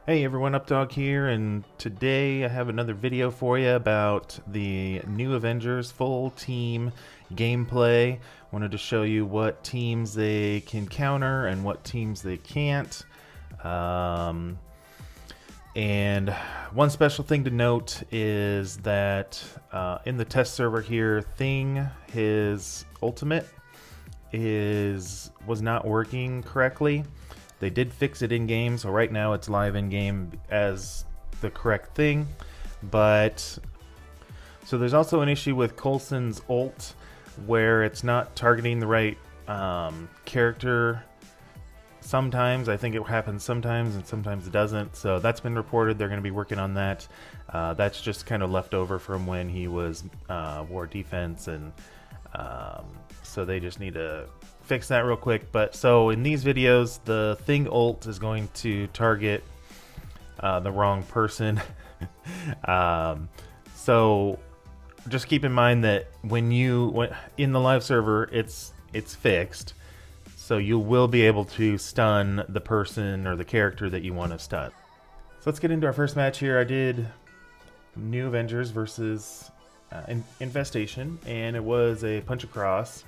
Hey everyone, Updog here, and today I have another video for you about the new Avengers full team gameplay. Wanted to show you what teams they can counter and what teams they can't. Um, and one special thing to note is that in the test server here, Thing, his ultimate was not working correctly. They did fix it in game, so right now it's live in game as the correct thing. But so there's also an issue with Coulson's ult where it's not targeting the right character. Sometimes I think it happens sometimes, and sometimes it doesn't. So that's been reported. They're going to be working on that. That's just kind of left over from when he was war defense, and so they just need to fix that real quick. But so in these videos, the Thing ult is going to target the wrong person. So just keep in mind that when in the live server, it's fixed. So you will be able to stun the person or the character that you want to stun. So let's get into our first match here. I did New Avengers versus Infestation, and it was a punch across.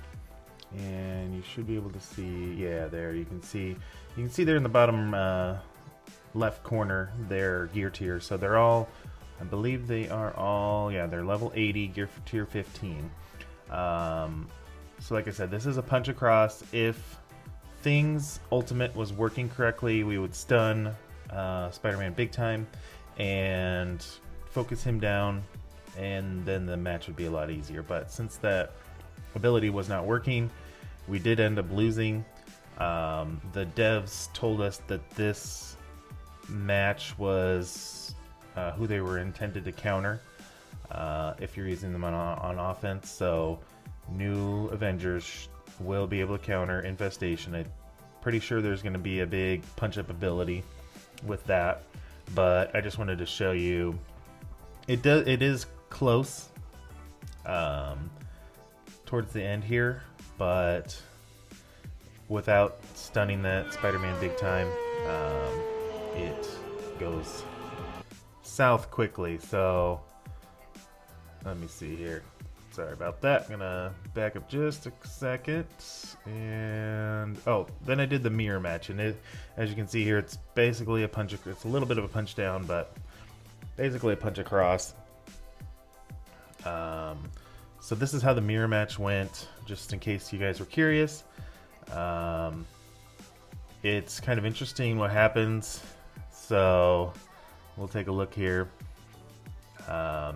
And you should be able to see, yeah, there you can see there in the bottom left corner their gear tier. So they're all, I believe they are all, yeah, they're level 80, gear for tier 15. So like I said, this is a punch across. If Thing's ultimate was working correctly, we would stun Spider-Man big time and focus him down, and then the match would be a lot easier. But since that ability was not working, we did end up losing. The devs told us that this match was who they were intended to counter if you're using them on offense. So New Avengers will be able to counter Infestation. I'm pretty sure there's going to be a big punch-up ability with that, but I just wanted to show you it is close towards the end here, but without stunning that Spider-Man big time, it goes south quickly. So let me see here. Sorry about that. I'm gonna back up just a second. And oh, then I did the mirror match, and as you can see here, it's basically a punch. It's a little bit of a punch down, but basically a punch across. So this is how the mirror match went, just in case you guys were curious. It's kind of interesting what happens. So we'll take a look here. I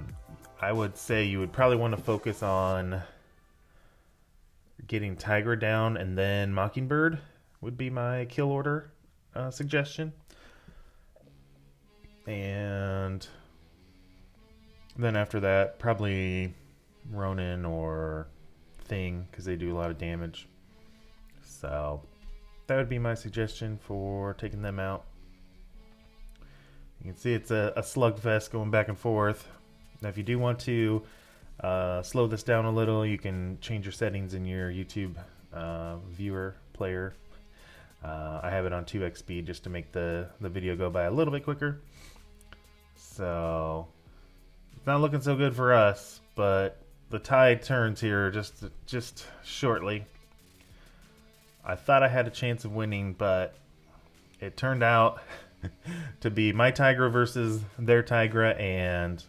would say you would probably want to focus on getting Tigra down, and then Mockingbird would be my kill order suggestion. And then after that, probably Ronin or Thing, because they do a lot of damage. So that would be my suggestion for taking them out. You can see it's a slugfest going back and forth. Now if you do want to slow this down a little, you can change your settings in your YouTube viewer player. I have it on 2x speed just to make the video go by a little bit quicker. So it's not looking so good for us, but the tide turns here just shortly. I thought I had a chance of winning, but it turned out to be my Tigra versus their Tigra, and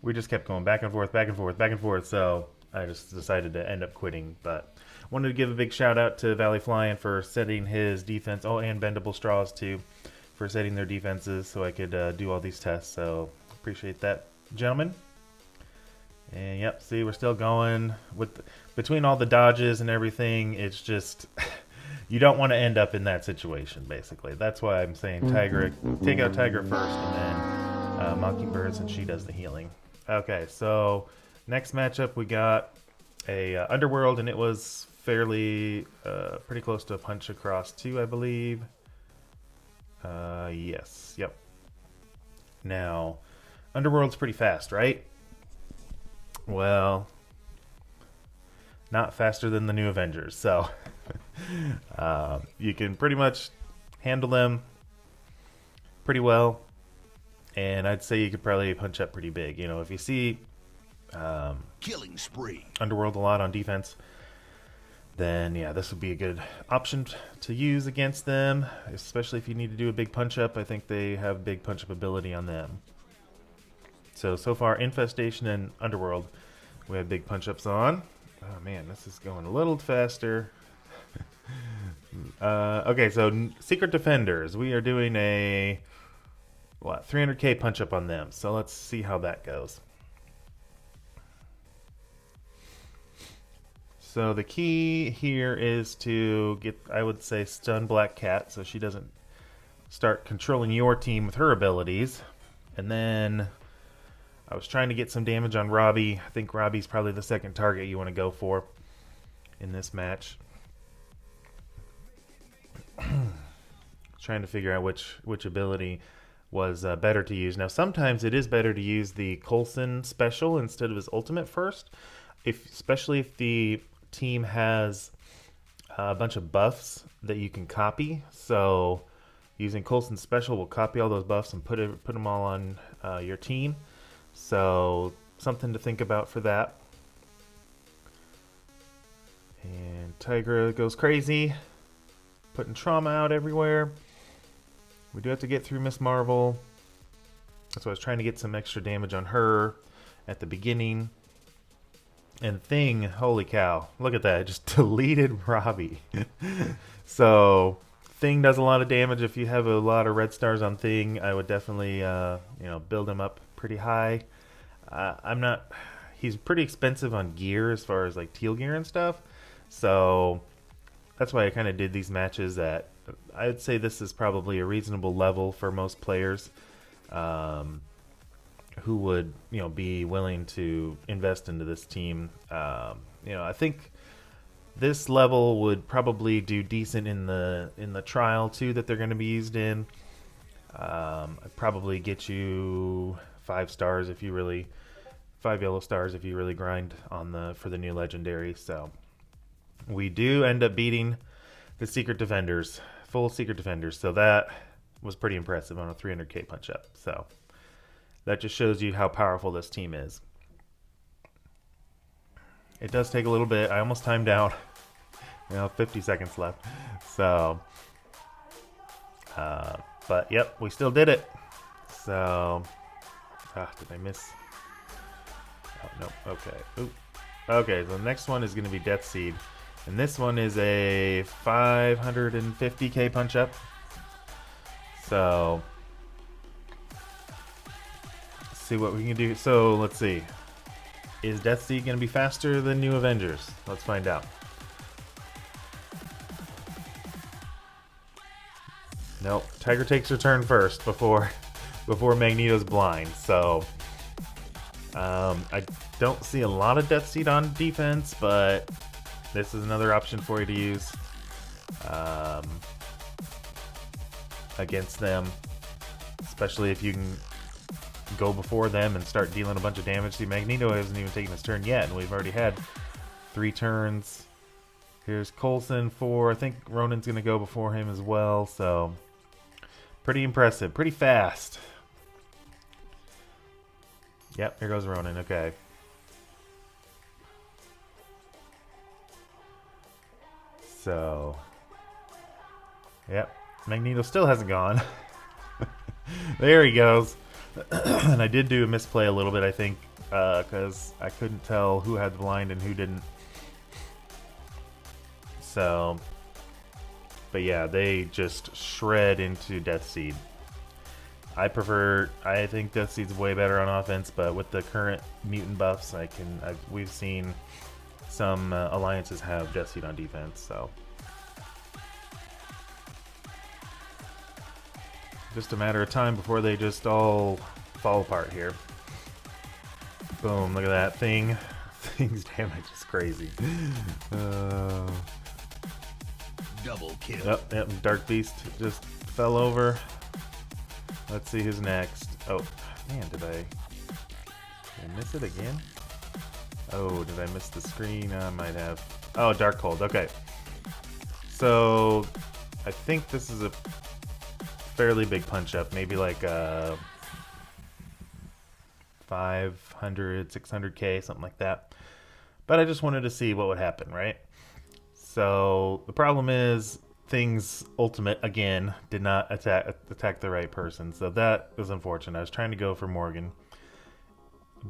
we just kept going back and forth, back and forth, back and forth. So I just decided to end up quitting. But wanted to give a big shout out to Valley Flying for setting his defense. Oh, and Bendable Straws too, for setting their defenses so I could do all these tests. So appreciate that, gentlemen. And yep, see, we're still going with between all the dodges and everything. It's just you don't want to end up in that situation. Basically, that's why I'm saying Tigra, take out Tigra first, and then Mockingbird, since she does the healing. Okay, so next matchup we got a Underworld, and it was fairly pretty close to a punch across too, I believe. Yes, yep. Now, Underworld's pretty fast, right? Well, not faster than the New Avengers, so you can pretty much handle them pretty well, and I'd say you could probably punch up pretty big. You know, if you see Killing spree. Underworld a lot on defense, then yeah, this would be a good option to use against them, especially if you need to do a big punch up. I think they have big punch up ability on them. So far, Infestation and Underworld, we have big punch ups on. Oh man, this is going a little faster. Okay, so Secret Defenders, we are doing a 300k punch up on them. So let's see how that goes. So the key here is to get, I would say, stun Black Cat so she doesn't start controlling your team with her abilities. And then I was trying to get some damage on Robbie. I think Robbie's probably the second target you want to go for in this match. Trying to figure out which ability was better to use. Now sometimes it is better to use the Coulson special instead of his ultimate first, especially if the team has a bunch of buffs that you can copy. So using Coulson's special will copy all those buffs and put them all on your team. So something to think about for that. And Tigra goes crazy, putting trauma out everywhere. We do have to get through Miss Marvel. That's why I was trying to get some extra damage on her at the beginning. And Thing, holy cow, look at that, it just deleted Robbie. So Thing does a lot of damage. If you have a lot of red stars on Thing, I would definitely build him up pretty high. He's pretty expensive on gear as far as like teal gear and stuff. So that's why I kind of did these matches at, I'd say this is probably a reasonable level for most players. Who would be willing to invest into this team. I think this level would probably do decent in the trial too that they're going to be used in. I'd probably get you 5 stars if you really 5 yellow stars if you really grind on for the new legendary. So we do end up beating the Secret Defenders, full Secret Defenders. So that was pretty impressive on a 300k punch up. So that just shows you how powerful this team is. It does take a little bit. I almost timed out. 50 seconds left. So, but yep, we still did it. So, did I miss? Oh, no. Okay. Oop. Okay, so the next one is going to be Death Seed. And this one is a 550k punch up. So see what we can do. So let's see. Is Death Seed going to be faster than New Avengers? Let's find out. Nope. Tiger takes her turn first before Magneto's blind. So I don't see a lot of Death Seed on defense, but this is another option for you to use against them, especially if you can go before them and start dealing a bunch of damage. See, Magneto hasn't even taken his turn yet, and we've already had 3 turns. Here's Coulson 4. I think Ronan's going to go before him as well, so pretty impressive. Pretty fast. Yep, here goes Ronan. Okay. So, yep, Magneto still hasn't gone. There he goes. And I did do a misplay a little bit, I think, because I couldn't tell who had the blind and who didn't. So, but yeah, they just shred into Death Seed. I think Death Seed's way better on offense, but with the current mutant buffs, we've seen some alliances have Death Seed on defense, so. Just a matter of time before they just all fall apart here. Boom, look at that thing. Thing's damage is crazy. Double kill. Yep, Dark Beast just fell over. Let's see who's next. Oh, man, did I miss it again? Oh, did I miss the screen? I might have. Oh, Darkhold, okay. So, I think this is a fairly big punch up, maybe like 500, 600k, something like that. But I just wanted to see what would happen, right? So the problem is things ultimate again did not attack the right person, so that was unfortunate. I was trying to go for Morgan,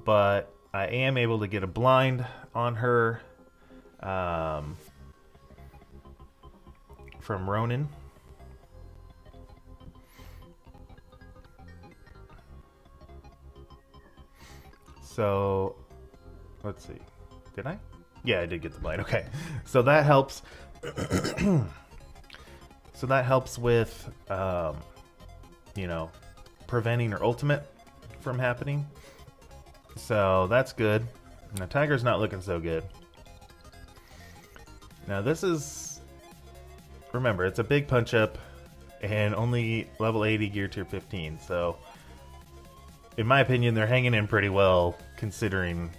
but I am able to get a blind on her from Ronin. So let's see. Did I? Yeah, I did get the blind. Okay. So that helps. So that helps with, you know, preventing her ultimate from happening. So that's good. Now Tiger's not looking so good. Now this is, remember, it's a big punch up and only level 80 gear tier 15. So in my opinion, they're hanging in pretty well considering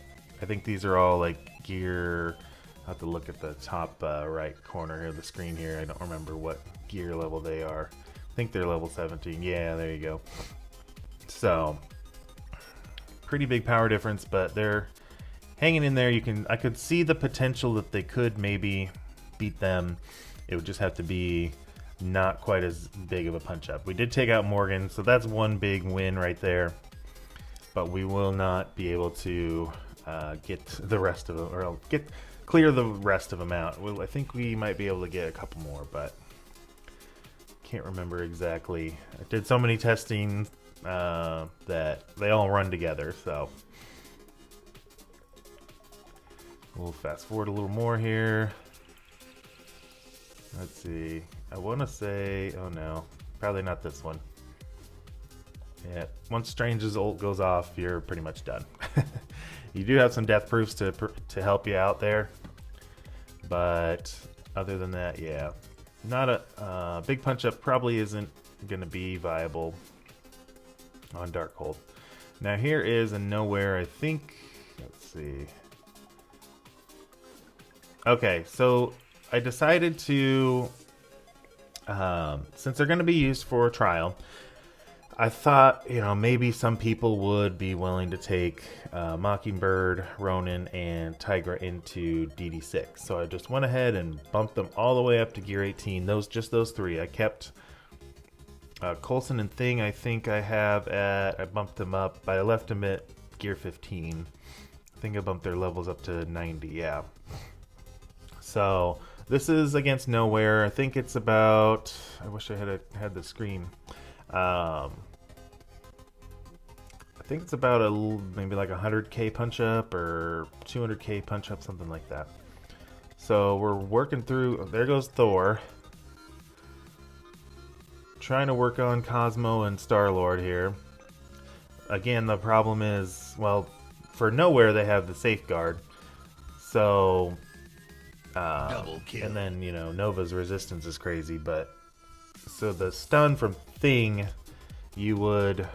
I think these are all like gear. I have to look at the top right corner here of the screen here. I don't remember what gear level they are. I think they're level 17. Yeah, there you go. So pretty big power difference, but they're hanging in there. I could see the potential that they could maybe beat them. It would just have to be not quite as big of a punch up. We did take out Morgan, so that's one big win right there. But we will not be able to get the rest of them, or clear the rest of them out. Well, I think we might be able to get a couple more, but can't remember exactly. I did so many testing that they all run together, so we'll fast forward a little more here. Let's see. I want to say, oh no, probably not this one. Yeah, once Strange's ult goes off, you're pretty much done. You do have some death proofs to help you out there, but other than that, yeah, not a big punch up probably isn't gonna be viable on Darkhold. Now here is a nowhere. I think. Let's see. Okay, so I decided to, since they're going to be used for a trial, I thought, you know, maybe some people would be willing to take Mockingbird, Ronin, and Tigra into DD6. So I just went ahead and bumped them all the way up to gear 18. Just those three. I kept Coulson and Thing. I think I bumped them up, but I left them at gear 15. I think I bumped their levels up to 90. Yeah. So this is against Nowhere. I think it's about. I wish I had the screen. I think it's about maybe like 100k punch up or 200k punch up, something like that. So we're working through. There goes Thor. Trying to work on Cosmo and Star-Lord here. Again, the problem is, well, for Nowhere they have the safeguard. So Double kill. And then, you know, Nova's resistance is crazy, but so the stun from Thing, you would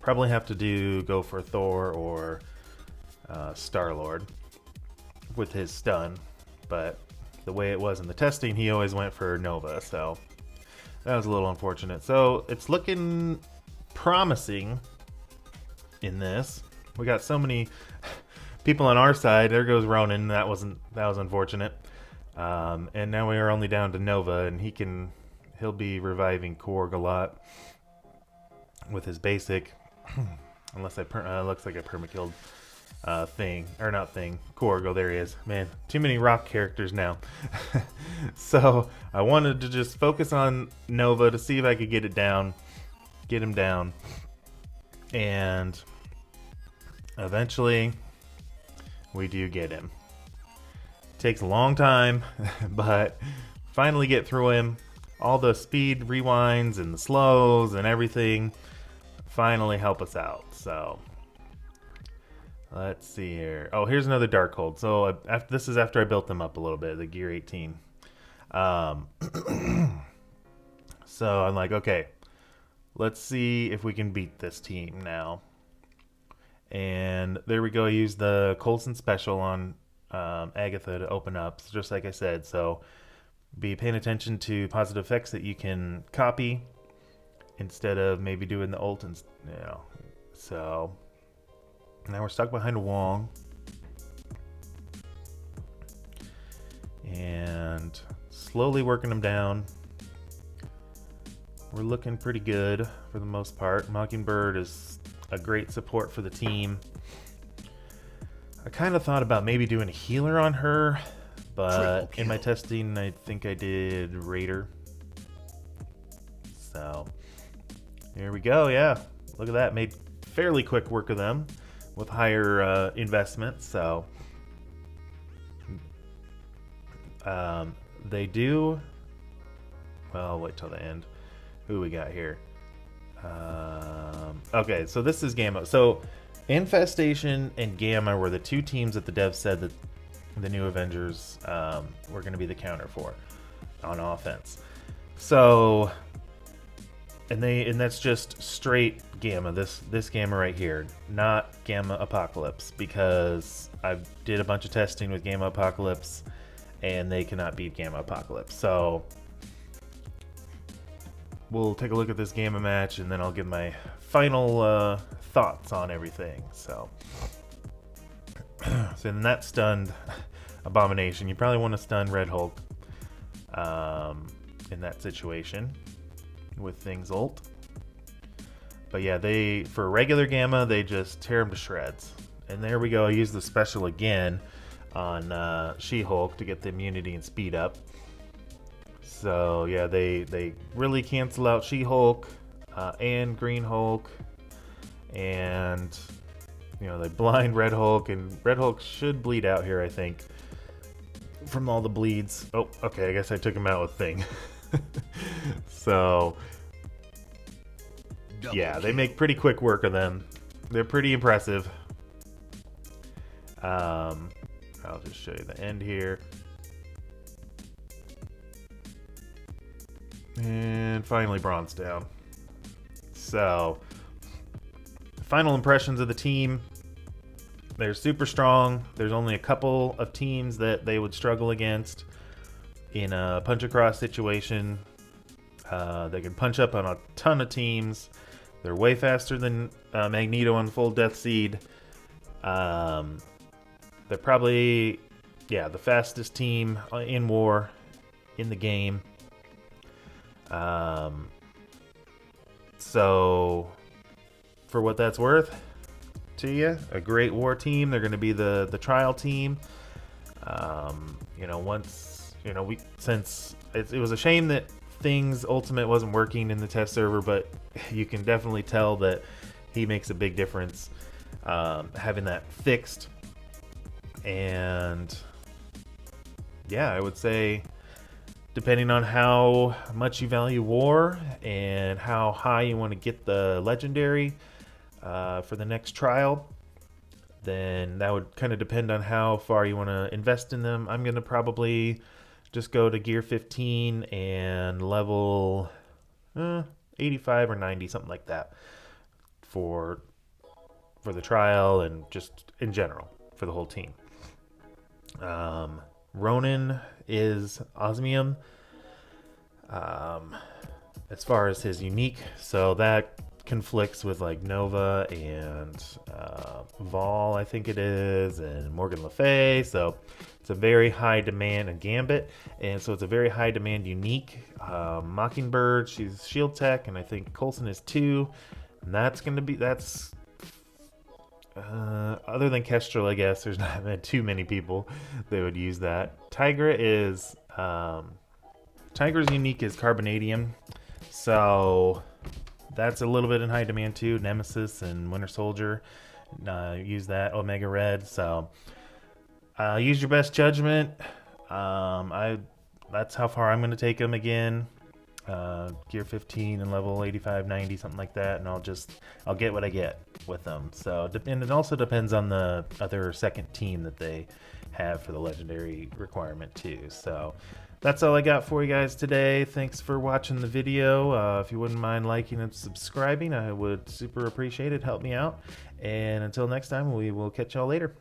probably have to go for Thor or Star-Lord with his stun, but the way it was in the testing, he always went for Nova, so that was a little unfortunate. So it's looking promising in this. We got so many people on our side. There goes Ronin. That was unfortunate. And now we are only down to Nova, and he'll be reviving Korg a lot with his basic, unless looks like I permakilled Thing, or not Thing, Korg. Oh, there he is. Man, too many rock characters now. So I wanted to just focus on Nova to see if I could get him down, and eventually we do get him. Takes a long time, but finally get through him. All the speed rewinds and the slows and everything finally help us out. So let's see here. Oh, here's another Darkhold. So this is after I built them up a little bit, the gear 18. So I'm like, okay, let's see if we can beat this team now. And there we go. I used the Coulson special on Agatha to open up, just like I said. So be paying attention to positive effects that you can copy instead of maybe doing the ult and so now we're stuck behind a Wong and slowly working them down. We're looking pretty good for the most part. Mockingbird is a great support for the team. I kind of thought about maybe doing a healer on her, but in my testing I think I did Raider. So here we go. Yeah, look at that. Made fairly quick work of them with higher investment. So they do. Well, I'll wait till the end. Who we got here? Okay, so this is Gamma. So Infestation and Gamma were the two teams that the devs said that the new Avengers were going to be the counter for on offense. So, and that's just straight Gamma. This Gamma right here, not Gamma Apocalypse, because I did a bunch of testing with Gamma Apocalypse, and they cannot beat Gamma Apocalypse. So we'll take a look at this Gamma match, and then I'll give my final thoughts on everything. So then that stunned Abomination. You probably want to stun Red Hulk in that situation with things ult. But yeah, for regular Gamma, they just tear them to shreds. And there we go. I used the special again on She-Hulk to get the immunity and speed up. So yeah, they really cancel out She-Hulk and Green Hulk, and they blind Red Hulk, and Red Hulk should bleed out here, I think, from all the bleeds. Oh, okay, I guess I took him out with Thing. So yeah, they make pretty quick work of them. They're pretty impressive. I'll just show you the end here. And finally bronze down. So final impressions of the team. They're super strong. There's only a couple of teams that they would struggle against in a punch across situation. They can punch up on a ton of teams. They're way faster than Magneto on full Death Seed. They're probably the fastest team in war in the game. So for what that's worth to you, a great war team. They're going to be the trial team. Since it was a shame that Thing's Ultimate wasn't working in the test server, but you can definitely tell that he makes a big difference having that fixed. And yeah, I would say, depending on how much you value war and how high you want to get the legendary for the next trial, then that would kind of depend on how far you want to invest in them. I'm going to probably just go to gear 15 and level 85 or 90, something like that, for the trial and just in general for the whole team. Ronan is osmium as far as his unique, so that conflicts with like Nova and Vol, I think it is, and Morgan Le Fay. So it's a very high demand, and Gambit, and so it's a very high demand unique. Mockingbird, she's shield tech, and I think Coulson is too. And that's other than Kestrel, I guess there's not too many people that would use that. Tigra's unique is Carbonadium, so that's a little bit in high demand too. Nemesis and Winter Soldier use that. Omega Red. So use your best judgment. That's how far I'm going to take them again. Gear 15 and level 85, 90, something like that, and I'll get what I get with them. So, and it also depends on the other second team that they have for the legendary requirement too. So that's all I got for you guys today. Thanks for watching the video. If you wouldn't mind liking and subscribing, I would super appreciate it. Help me out. And until next time, we will catch y'all later.